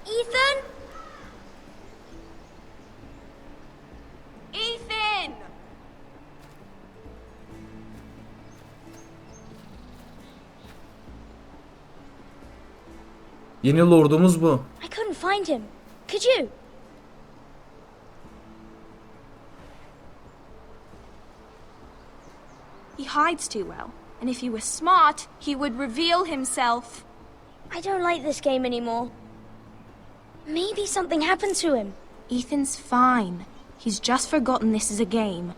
Ethan? Ethan! Yeni lordumuz bu. I couldn't find him. Could you? He hides too well, and if he were smart, he would reveal himself. I don't like this game anymore. Maybe something happened to him. Ethan's fine. He's just forgotten this is a game.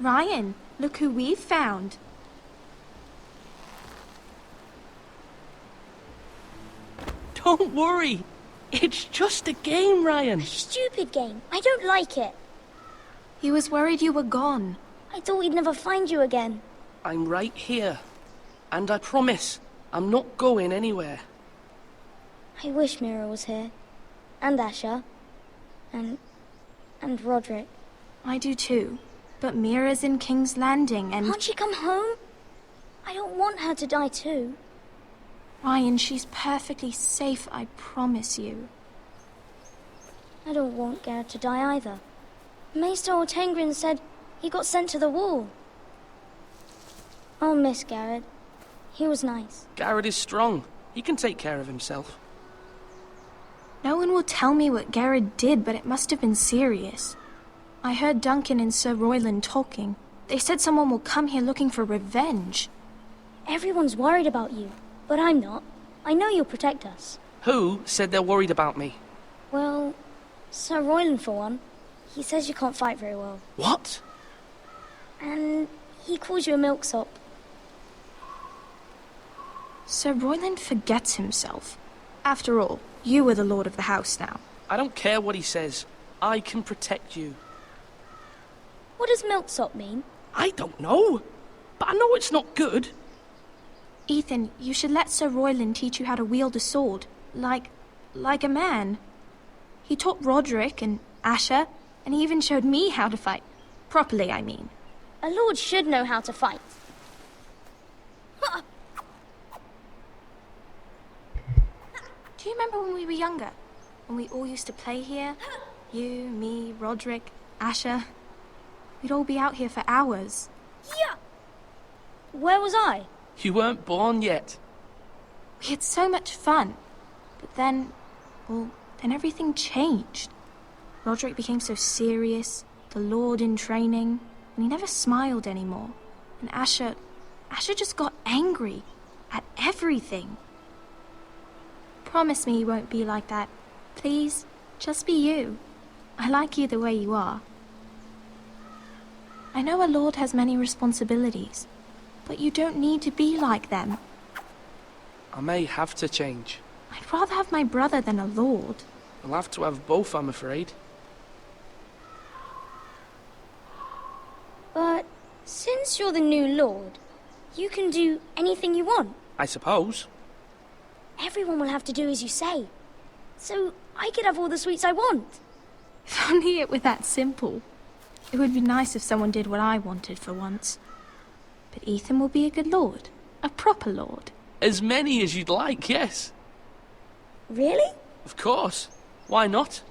Ryan, look who we've found. Don't worry. It's just a game, Ryan. Stupid game. I don't like it. He was worried you were gone. I thought we'd never find you again. I'm right here. And I promise, I'm not going anywhere. I wish Mira was here. And Asher. And Roderick. I do too. But Mira's in King's Landing and... Can't she come home? I don't want her to die too. Ryan, she's perfectly safe, I promise you. I don't want Garrett to die either. Maester Ortengrin said he got sent to the wall. I'll miss Garrett. He was nice. Garrett is strong. He can take care of himself. No one will tell me what Garrett did, but it must have been serious. I heard Duncan and Sir Royland talking. They said someone will come here looking for revenge. Everyone's worried about you, but I'm not. I know you'll protect us. Who said they're worried about me? Well, Sir Royland for one. He says you can't fight very well. What? And he calls you a milksop. Sir Royland forgets himself. After all, you are the lord of the house now. I don't care what he says. I can protect you. What does milksop mean? I don't know. But I know it's not good. Ethan, you should let Sir Royland teach you how to wield a sword. Like a man. He taught Roderick and Asher, and he even showed me how to fight. Properly, I mean. A lord should know how to fight. Do you remember when we were younger? When we all used to play here? You, me, Roderick, Asher. We'd all be out here for hours. Yeah. Where was I? You weren't born yet. We had so much fun. But then, well, then everything changed. Roderick became so serious, the Lord in training, and he never smiled anymore. And Asher just got angry at everything. Promise me you won't be like that. Please, just be you. I like you the way you are. I know a lord has many responsibilities, but you don't need to be like them. I may have to change. I'd rather have my brother than a lord. I'll have to have both, I'm afraid. But since you're the new lord, you can do anything you want. I suppose. Everyone will have to do as you say. So I could have all the sweets I want. If only it were that simple. It would be nice if someone did what I wanted for once. But Ethan will be a good lord. A proper lord. As many as you'd like, yes. Really? Of course. Why not?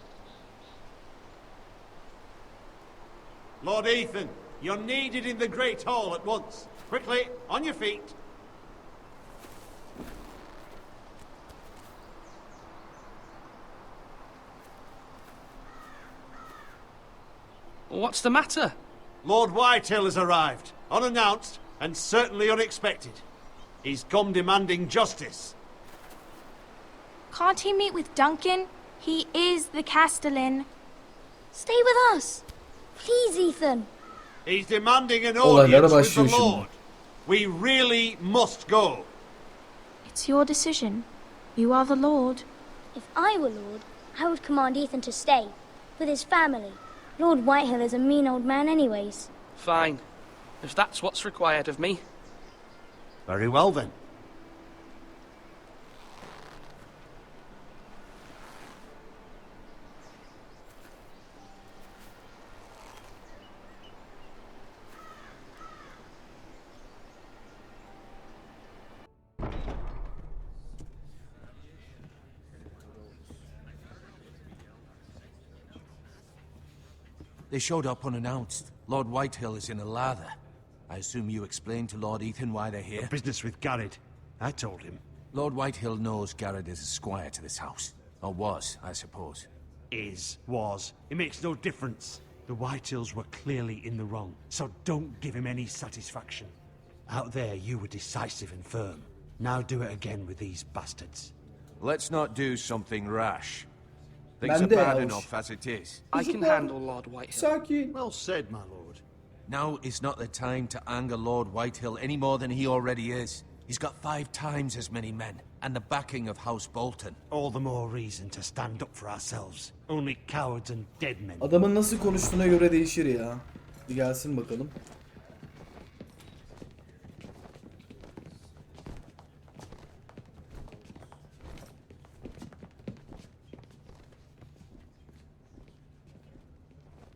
Lord Ethan, you're needed in the Great Hall at once. Quickly, on your feet. What's the matter? Lord Whitehill has arrived, unannounced and certainly unexpected. He's come demanding justice. Can't he meet with Duncan? He is the Castellan. Stay with us. Please, Ethan. He's demanding an Olaylara audience with the başlıyor şimdi. Lord. We really must go. It's your decision. You are the lord. If I were lord, I would command Ethan to stay, with his family. Lord Whitehill is a mean old man anyways. Fine. If that's what's required of me. Very well then. They showed up unannounced. Lord Whitehill is in a lather. I assume you explained to Lord Ethan why they're here? Business with Garrett. I told him. Lord Whitehill knows Garrett is a squire to this house. Or was, I suppose. Was. It makes no difference. The Whitehills were clearly in the wrong, so don't give him any satisfaction. Out there, you were decisive and firm. Now do it again with these bastards. Let's not do something rash. Things Ben are de bad yavuş. enough as it is. I can handle Lord Whitehill. Sakin. Well said, my lord. Now is not the time to anger Lord Whitehill any more than he already is. He's got 5 times as many men, and the backing of House Bolton. All the more reason to stand up for ourselves. Only cowards and dead men. Adamın nasıl konuştuğuna göre değişir ya. Bir gelsin bakalım.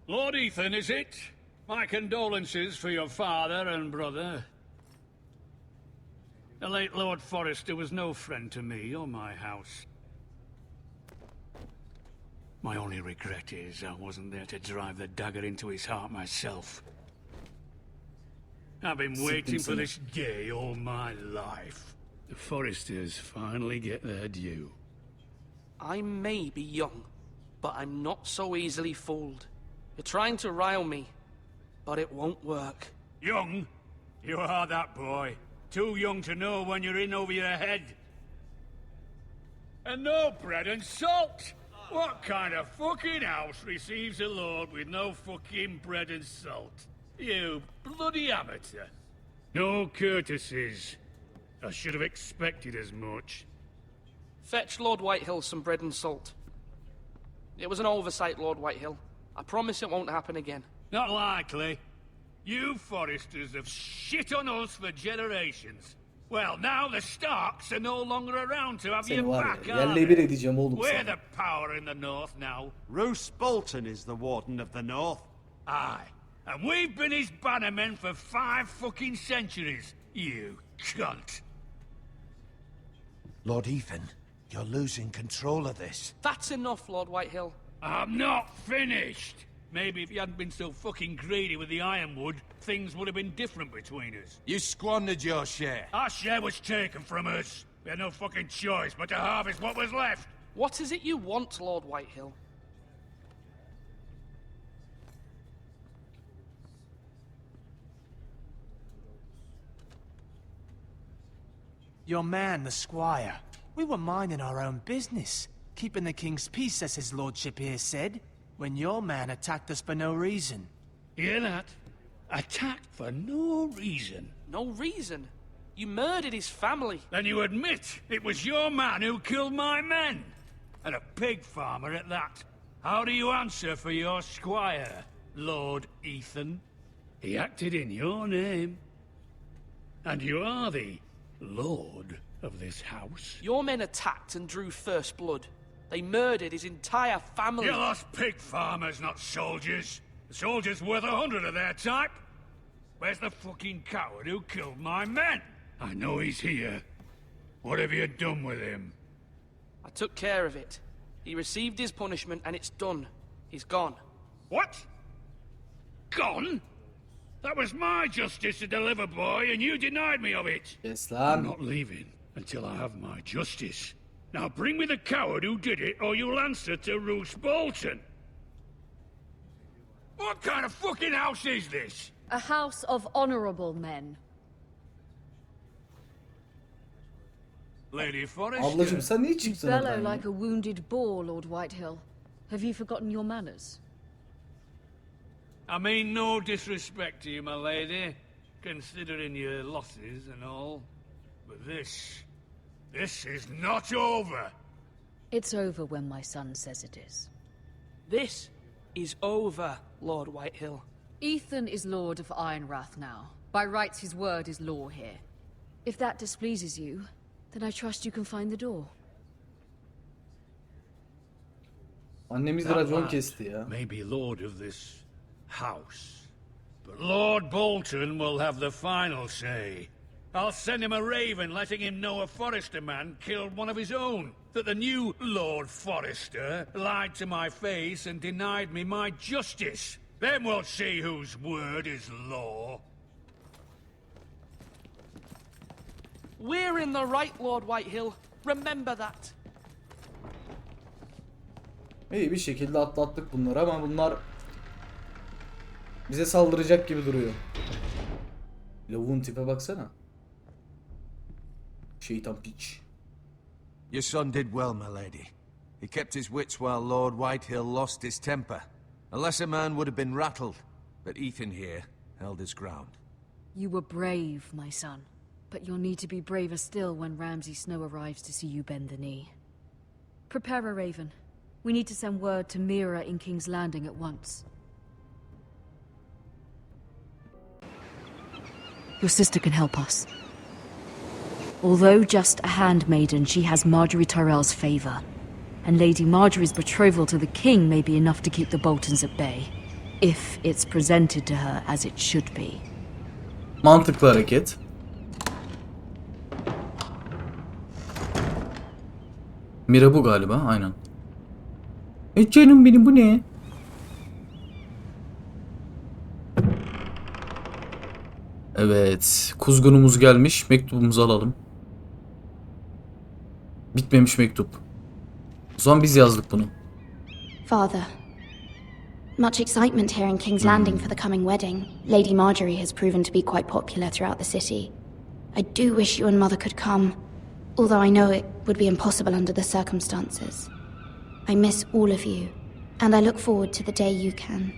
Lord Ethan, is it? My condolences for your father and brother. The late Lord Forrester was no friend to me or my house. My only regret is I wasn't there to drive the dagger into his heart myself. I've been waiting for this day all my life. The Forresters finally get their due. I may be young, but I'm not so easily fooled. You're trying to rile me, but it won't work. Young? You are that boy. Too young to know when you're in over your head. And no bread and salt! What kind of fucking house receives a lord with no fucking bread and salt? You bloody amateur. No courtesies. I should have expected as much. Fetch Lord Whitehill some bread and salt. It was an oversight, Lord Whitehill. I promise it won't happen again. Not likely. You Forresters have shit on us for generations. Well, now the Starks are no longer around to have Seni your var back, ya, are yerle bir they? edeceğim oğlum We're sana. the power in the north now. Roose Bolton is the Warden of the North. Aye. And we've been his bannermen for 5 fucking centuries. You cunt. Lord Ethan, you're losing control of this. That's enough, Lord Whitehill. I'm not finished. Maybe if you hadn't been so fucking greedy with the ironwood, things would have been different between us. You squandered your share. Our share was taken from us. We had no fucking choice but to harvest what was left. What is it you want, Lord Whitehill? Your man, the squire. We were minding our own business, keeping the king's peace, as his lordship here said, when your man attacked us for no reason. Hear that? Attacked for no reason. No reason. You murdered his family. Then you admit it was your man who killed my men. And a pig farmer at that. How do you answer for your squire, Lord Ethan? He acted in your name. And you are the lord of this house. Your men attacked and drew first blood. They murdered his entire family. You lost pig farmers, not soldiers. The soldiers worth 100 of their type. Where's the fucking coward who killed my men? I know he's here. What have you done with him? I took care of it. He received his punishment and it's done. He's gone. What? Gone? That was my justice to deliver, boy, and you denied me of it. Kes I'm lan. not leaving until I have my justice. Now bring me the coward who did it, or you'll answer to Roose Bolton. What kind of fucking house is this? A house of honorable men. Lady Forrester. Ablacım sen niye You çıktın bellow oradan ya? like a wounded boar, Lord Whitehill. Have you forgotten your manners? I mean no disrespect to you, my lady, considering your losses and all. But this is not over. It's over when my son says it is. This is over, Lord Whitehill. Ethan is Lord of Ironrath now. By rights, his word is law here. If that displeases you, then I trust you can find the door. Annemiz de That racon lad kesti ya. may be lord of this house, but Lord Bolton will have the final say. I'll send him a raven letting him know a Forrester man killed one of his own. That the new Lord Forrester lied to my face and denied me my justice. Then we'll see whose word is law. We're in the right, Lord Whitehill. Remember that. İyi bir şekilde atlattık bunları ama bunlar bize saldıracak gibi duruyor. Lavuğun tipe baksana. Şeytan piç. Your son did well, my lady. He kept his wits while Lord Whitehill lost his temper. A lesser man would have been rattled, but Ethan here held his ground. You were brave, my son. But you'll need to be braver still when Ramsay Snow arrives to see you bend the knee. Prepare a raven. We need to send word to Mira in King's Landing at once. Your sister can help us. Although just a handmaiden, she has Marjorie Tyrell's favor. And Lady Marjorie's betrothal to the king may be enough to keep the Boltons at bay. If it's presented to her as it should be. Mantıklı hareket. Mira bu galiba, aynen. Canım benim, bu ne? Evet, kuzgunumuz gelmiş. Mektubumuzu alalım. Bitmemiş mektup. O zaman biz yazdık bunu. Father, much excitement here in King's Landing for the coming wedding. Lady Marjorie has proven to be quite popular throughout the city. I do wish you and Mother could come, although I know it would be impossible under the circumstances. I miss all of you, and I look forward to the day you can.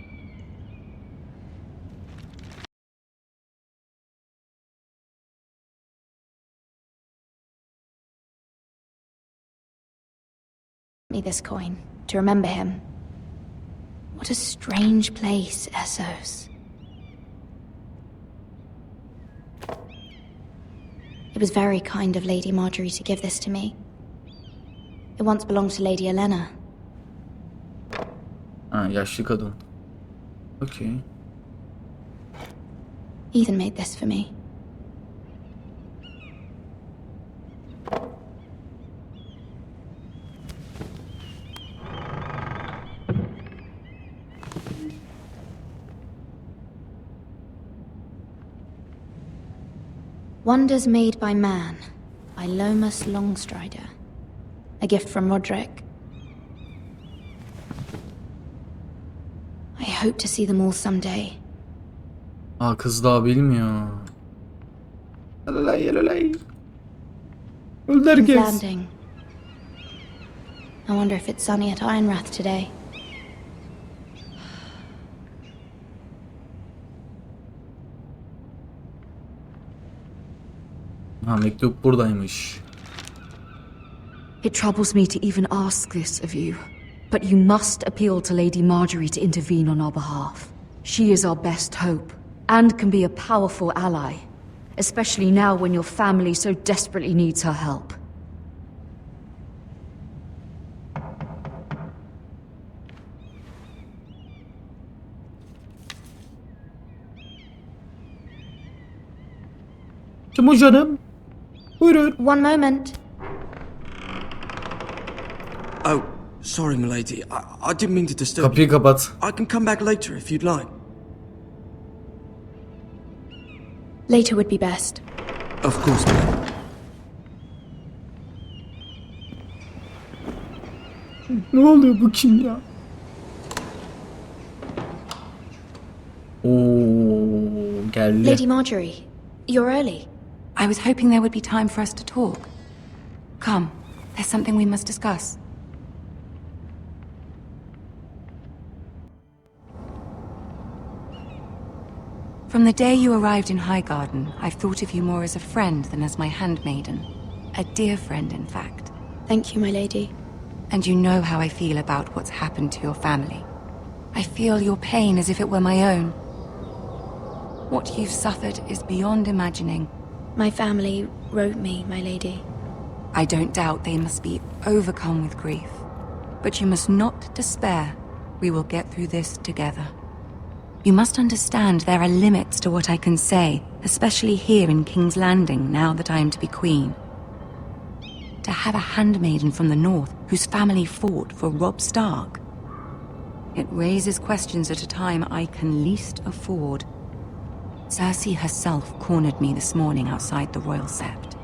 Me this coin to remember him. What a strange place, Essos. It was very kind of Lady Marjorie to give this to me. It once belonged to Lady Elena. Ha, yaşlı kadın. Okay. Ethan made this for me. Wonders Made by Man, by Lomas Longstrider. A gift from Roderick. I hope to see them all someday. Aa, kız daha bilmiyor. Alalay. Öldü herkes. Landing. I wonder if it's sunny at Ironrath today. Ha, mektup buradaymış. It troubles me to even ask this of you, but you must appeal to Lady Marjorie to intervene on our behalf. She is our best hope, and can be a powerful ally, especially now when your family so desperately needs her help. Kim o canım? Buyurun. One moment. Oh, sorry, milady. I didn't mean to disturb Kapıyı kapat. you. I can come back later if you'd like. Later would be best. Of course, milady. Ne oluyor, bu kim ya? Oo, geldi. Lady Marjorie, you're early. I was hoping there would be time for us to talk. Come, there's something we must discuss. From the day you arrived in Highgarden, I've thought of you more as a friend than as my handmaiden. A dear friend, in fact. Thank you, my lady. And you know how I feel about what's happened to your family. I feel your pain as if it were my own. What you've suffered is beyond imagining. My family wrote me, my lady. I don't doubt they must be overcome with grief. But you must not despair. We will get through this together. You must understand there are limits to what I can say, especially here in King's Landing, now that I am to be queen. To have a handmaiden from the north whose family fought for Robb Stark. It raises questions at a time I can least afford. Cersei herself cornered me this morning outside the Royal Sept.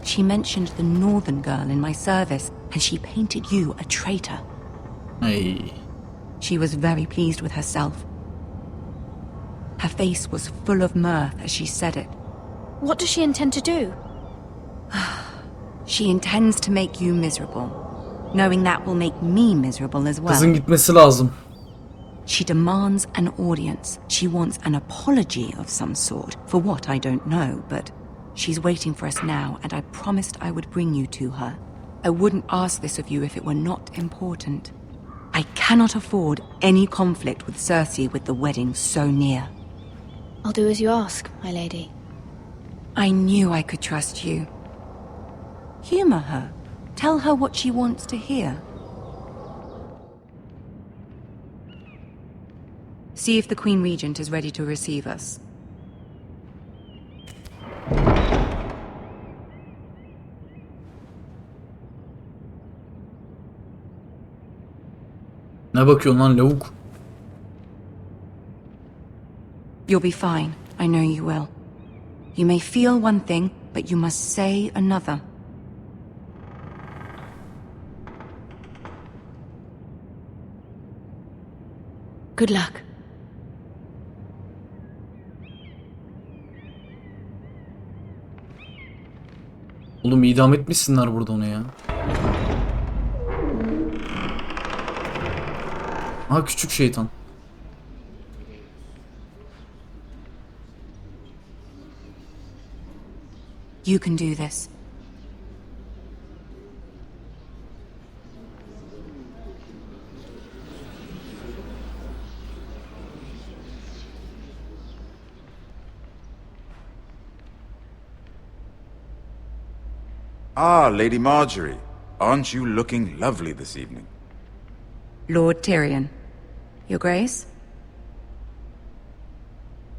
She mentioned the northern girl in my service, and she painted you a traitor. Ay. She was very pleased with herself. Her face was full of mirth as she said it. What does she intend to do? She intends to make you miserable, knowing that will make me miserable as well. Kızın gitmesi lazım. She demands an audience. She wants an apology of some sort, for what I don't know, but she's waiting for us now, and I promised I would bring you to her. I wouldn't ask this of you if it were not important. I cannot afford any conflict with Cersei with the wedding so near. I'll do as you ask, my lady. I knew I could trust you. Humor her. Tell her what she wants to hear. See if the Queen Regent is ready to receive us. Ne bakıyorsun lan lavuk? You'll be fine. I know you will. You may feel one thing, but you must say another. Good luck. Oğlum idam etmişsinler burada onu ya. Ha küçük şeytan. You can do this. Ah, Lady Marjorie. Aren't you looking lovely this evening? Lord Tyrion. Your Grace?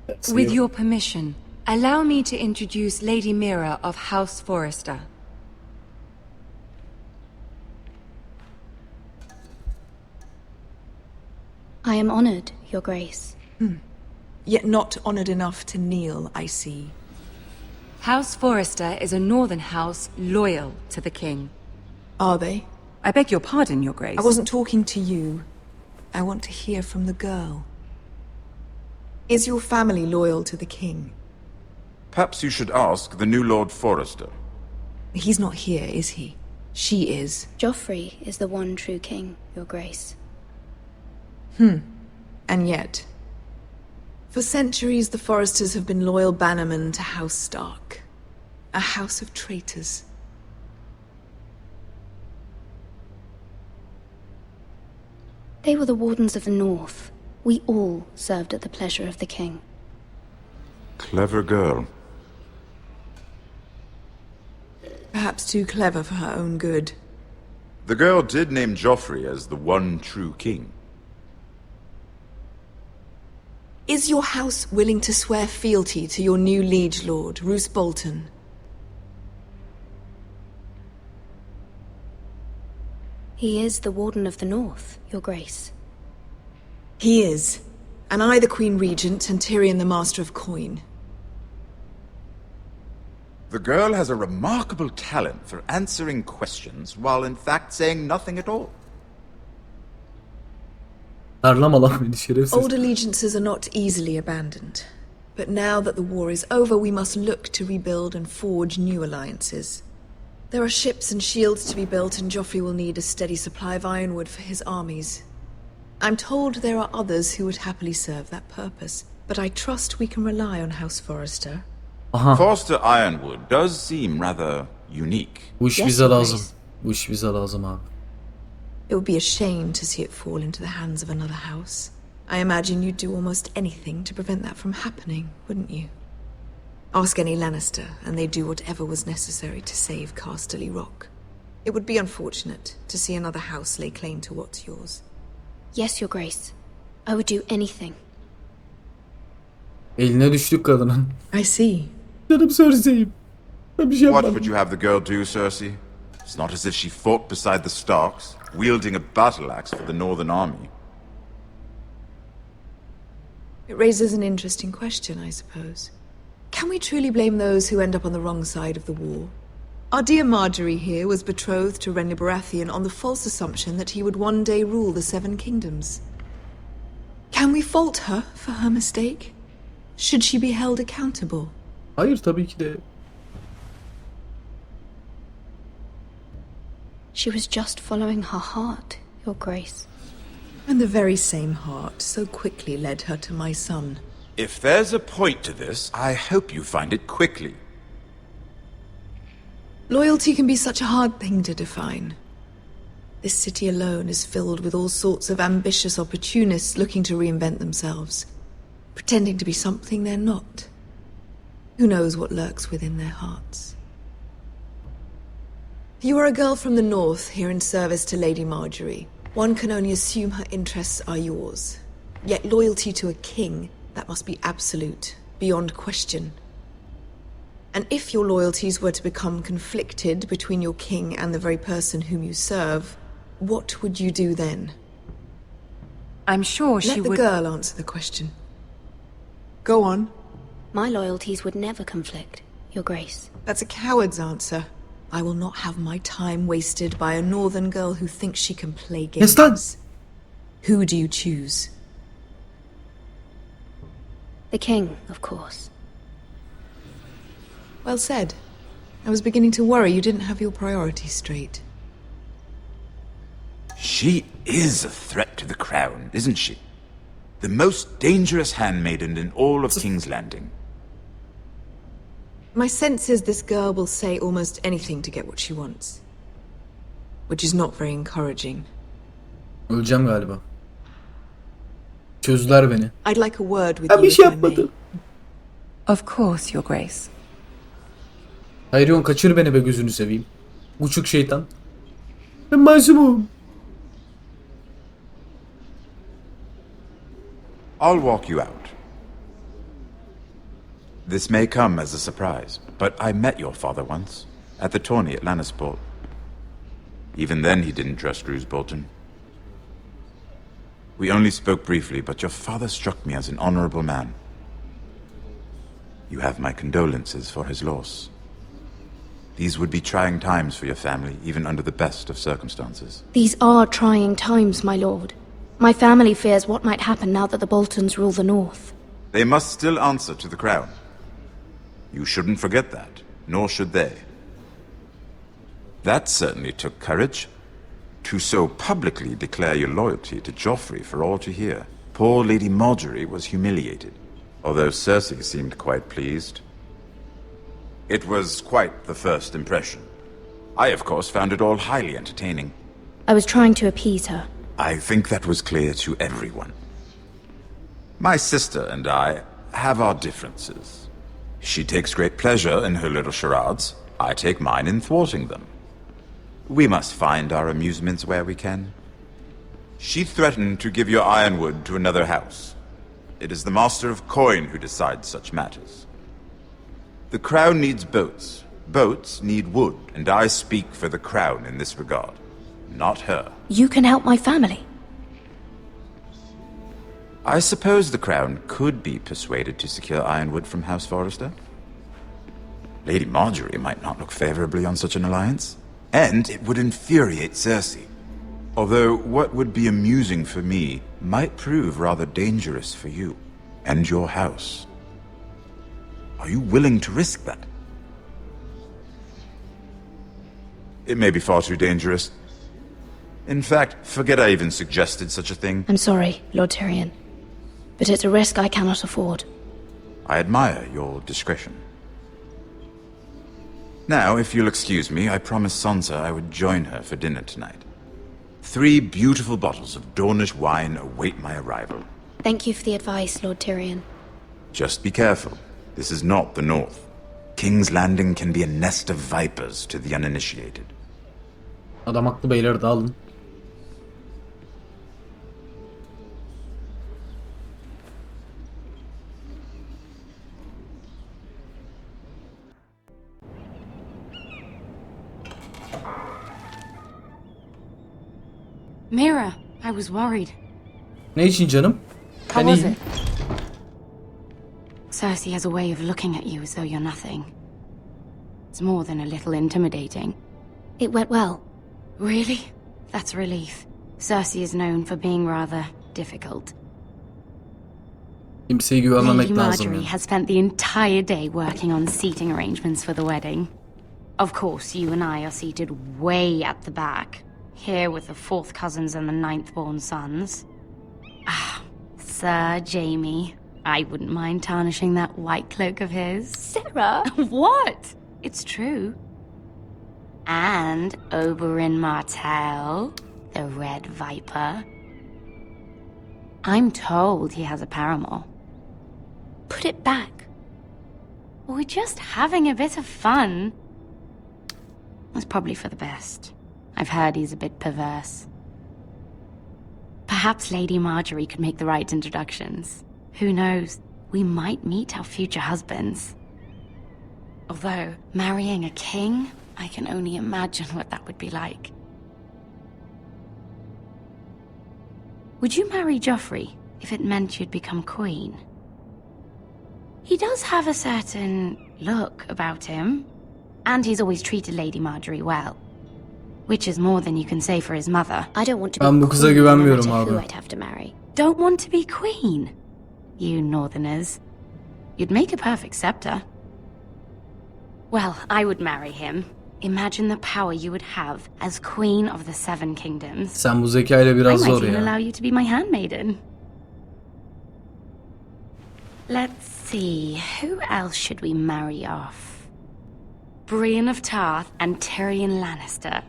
That's With you. your permission, allow me to introduce Lady Mira of House Forrester. I am honored, Your Grace. Yet not honored enough to kneel, I see. House Forrester is a northern house loyal to the king. Are they? I beg your pardon, Your Grace. I wasn't talking to you. I want to hear from the girl. Is your family loyal to the king? Perhaps you should ask the new Lord Forrester. He's not here, is he? She is. Joffrey is the one true king, Your Grace. And yet, for centuries the Forresters have been loyal bannermen to House Stark. A house of traitors. They were the Wardens of the North. We all served at the pleasure of the king. Clever girl. Perhaps too clever for her own good. The girl did name Joffrey as the one true king. Is your house willing to swear fealty to your new liege lord, Roose Bolton? He is the Warden of the North, Your Grace. He is. And I the Queen Regent and Tyrion the Master of Coin. The girl has a remarkable talent for answering questions while in fact saying nothing at all. Darlama lan beni şerefsiz. Old allegiances are not easily abandoned. But now that the war is over, we must look to rebuild and forge new alliances. There are ships and shields to be built, and Joffrey will need a steady supply of ironwood for his armies. I'm told there are others who would happily serve that purpose, but I trust we can rely on House Forrester. Aha. Forster Ironwood does seem rather unique. Bu iş Yes, bize Your lazım. Grace. Bu iş bize lazım abi. It would be a shame to see it fall into the hands of another house. I imagine you'd do almost anything to prevent that from happening, wouldn't you? Ask any Lannister, and they'd do whatever was necessary to save Casterly Rock. It would be unfortunate to see another house lay claim to what's yours. Yes, Your Grace. I would do anything. Eline düştük kadının. I see. Canım Cersei'yim. Ben bir şey What yapmadım. would you have the girl do, Cersei? It's not as if she fought beside the Starks, wielding a battle axe for the Northern Army. It raises an interesting question, I suppose. Can we truly blame those who end up on the wrong side of the war? Our dear Marjorie here was betrothed to Renly Baratheon on the false assumption that he would one day rule the Seven Kingdoms. Can we fault her for her mistake? Should she be held accountable? Hayır, tabii ki de. She was just following her heart, Your Grace. And the very same heart so quickly led her to my son. If there's a point to this, I hope you find it quickly. Loyalty can be such a hard thing to define. This city alone is filled with all sorts of ambitious opportunists looking to reinvent themselves, pretending to be something they're not. Who knows what lurks within their hearts? You are a girl from the north, here in service to Lady Marjorie. One can only assume her interests are yours. Yet loyalty to a king, that must be absolute, beyond question. And if your loyalties were to become conflicted between your king and the very person whom you serve, what would you do then? I'm sure she would... Let the girl answer the question. Go on. My loyalties would never conflict, Your Grace. That's a coward's answer. I will not have my time wasted by a northern girl who thinks she can play games. Yes, who do you choose? The king, of course. Well said. I was beginning to worry you didn't have your priorities straight. She is a threat to the crown, isn't she? The most dangerous handmaiden in all of King's Landing. My sense is this girl will say almost anything to get what she wants. Which is not very encouraging. Öleceğim galiba. Çözdüler beni. I'd like a word with Ya you bir şey if I may. yapmadı. Of course, Your Grace. Hayrion, kaçır beni be, gözünü seveyim. Uçuk şeytan. Ben masumum. I'll walk you out. This may come as a surprise, but I met your father once, at the tourney at Lannisport. Even then he didn't trust Roose Bolton. We only spoke briefly, but your father struck me as an honorable man. You have my condolences for his loss. These would be trying times for your family, even under the best of circumstances. These are trying times, my lord. My family fears what might happen now that the Boltons rule the north. They must still answer to the crown. You shouldn't forget that, nor should they. That certainly took courage. To so publicly declare your loyalty to Joffrey for all to hear. Poor Lady Marjorie was humiliated, although Cersei seemed quite pleased. It was quite the first impression. I, of course, found it all highly entertaining. I was trying to appease her. I think that was clear to everyone. My sister and I have our differences. She takes great pleasure in her little charades. I take mine in thwarting them. We must find our amusements where we can. She threatened to give your ironwood to another house. It is the Master of Coin who decides such matters. The crown needs boats. Boats need wood, and I speak for the crown in this regard, not her. You can help my family. I suppose the crown could be persuaded to secure ironwood from House Forrester. Lady Marjorie might not look favorably on such an alliance, and it would infuriate Cersei. Although what would be amusing for me might prove rather dangerous for you and your house. Are you willing to risk that? It may be far too dangerous. In fact, forget I even suggested such a thing. I'm sorry, Lord Tyrion. But it's a risk I cannot afford. I admire your discretion. Now, if you'll excuse me, I promised Sansa I would join her for dinner tonight. 3 beautiful bottles of Dornish wine await my arrival. Thank you for the advice, Lord Tyrion. Just be careful. This is not the North. King's Landing can be a nest of vipers to the uninitiated. Adam haklı beyler, dağılın. Mira, I was worried. Ne için canım? How was it? Cersei has a way of looking at you as though you're nothing. It's more than a little intimidating. It went well. Really? That's a relief. Cersei is known for being rather difficult. Kimseye güvenmemek Lady lazım. Marjorie has spent the entire day working on seating arrangements for the wedding. Of course, you and I are seated way at the back, here with the 4th cousins and the 9th-born sons. Ah, Sir Jaime. I wouldn't mind tarnishing that white cloak of his. Sarah? What? It's true. And Oberyn Martell, the Red Viper. I'm told he has a paramour. Put it back. We're just having a bit of fun. That's probably for the best. I've heard he's a bit perverse. Perhaps Lady Marjorie could make the right introductions. Who knows? We might meet our future husbands. Although, marrying a king, I can only imagine what that would be like. Would you marry Joffrey if it meant you'd become queen? He does have a certain look about him, and he's always treated Lady Marjorie well. Which is more than you can say for his mother. I don't want to be Ben bu queen, kıza no güvenmiyorum matter who abi. I'd have to marry. Don't want to be queen? You northerners. You'd make a perfect scepter. Well, I would marry him. Imagine the power you would have as Queen of the Seven Kingdoms. Sen bu zekayla I biraz might zor even ya. allow you to be my handmaiden. Let's see, who else should we marry off? Brienne of Tarth and Tyrion Lannister.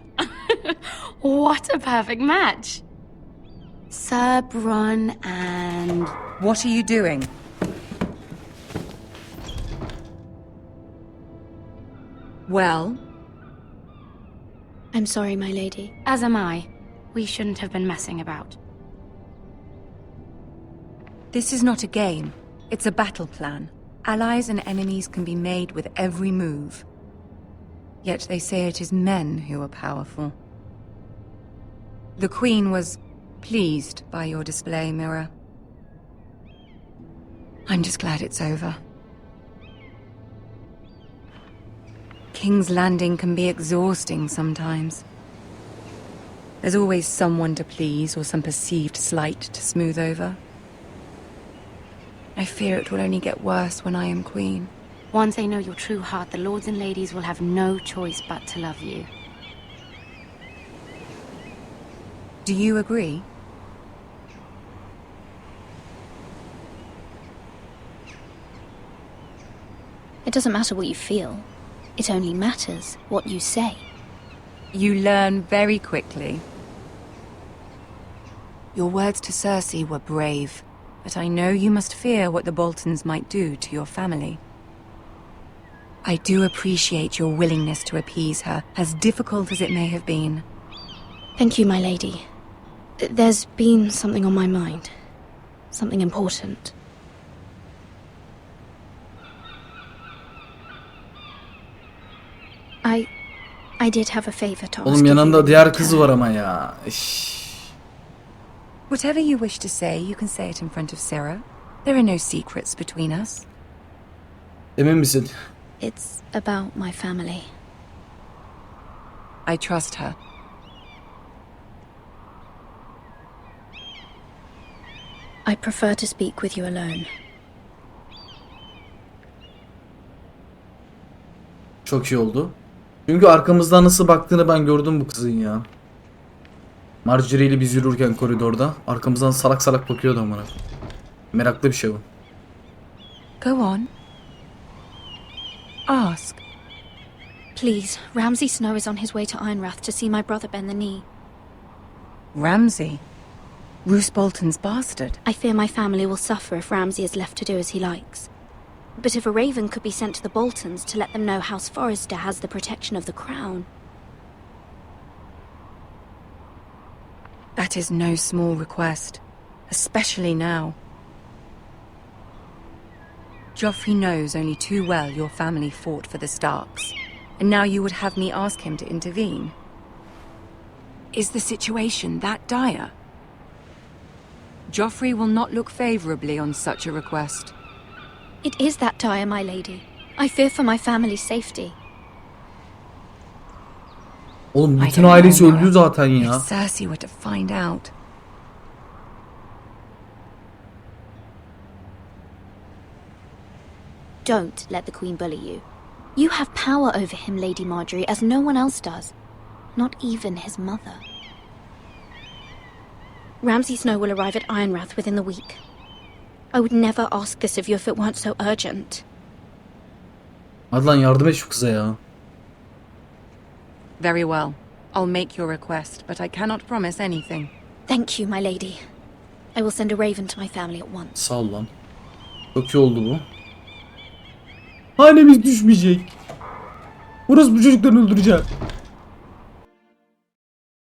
What a perfect match! Sir Bronn and... What are you doing? Well? I'm sorry, my lady. As am I. We shouldn't have been messing about. This is not a game. It's a battle plan. Allies and enemies can be made with every move. Yet they say it is men who are powerful. The Queen was pleased by your display, Mira. I'm just glad it's over. King's Landing can be exhausting sometimes. There's always someone to please or some perceived slight to smooth over. I fear it will only get worse when I am queen. Once they know your true heart, the lords and ladies will have no choice but to love you. Do you agree? It doesn't matter what you feel. It only matters what you say. You learn very quickly. Your words to Cersei were brave, but I know you must fear what the Boltons might do to your family. I do appreciate your willingness to appease her, as difficult as it may have been. Thank you, my lady. There's been something on my mind. Something important. I did have a favor to ask. Oğlum yanında diğer kız var ama ya. Whatever you wish to say, you can say it in front of Sarah. There are no secrets between us. Emin misin? It's about my family. I trust her. I prefer to speak with you alone. Çok iyi oldu. Çünkü arkamızdan nasıl baktığını ben gördüm bu kızın ya. Marjorie ile biz yürürken koridorda arkamızdan salak salak bakıyordu amına. Meraklı bir şey bu. Go on. Ask. Please, Ramsay Snow is on his way to Ironrath to see my brother bend the knee. Ramsay? Roose Bolton's bastard? I fear my family will suffer if Ramsay is left to do as he likes. But if a raven could be sent to the Boltons to let them know House Forrester has the protection of the crown... That is no small request, especially now. Joffrey knows only too well your family fought for the Starks, and now you would have me ask him to intervene. Is the situation that dire? Joffrey will not look favorably on such a request. It is that dire, my lady. I fear for my family's safety. Oğlum bütün ailesi öldü zaten ya. If Cersei were to find out. Don't let the Queen bully you. You have power over him, Lady Marjorie, as no one else does. Not even his mother. Ramsay Snow will arrive at Ironrath within the week. I would never ask this of you if it weren't so urgent. Hadi lan yardım et şu kıza ya. Very well. I'll make your request, but I cannot promise anything. Thank you, my lady. I will send a raven to my family at once. Sağ ol lan. Çok iyi oldu bu. Hanemiz düşmeyecek. Burası bu çocukları öldürecek.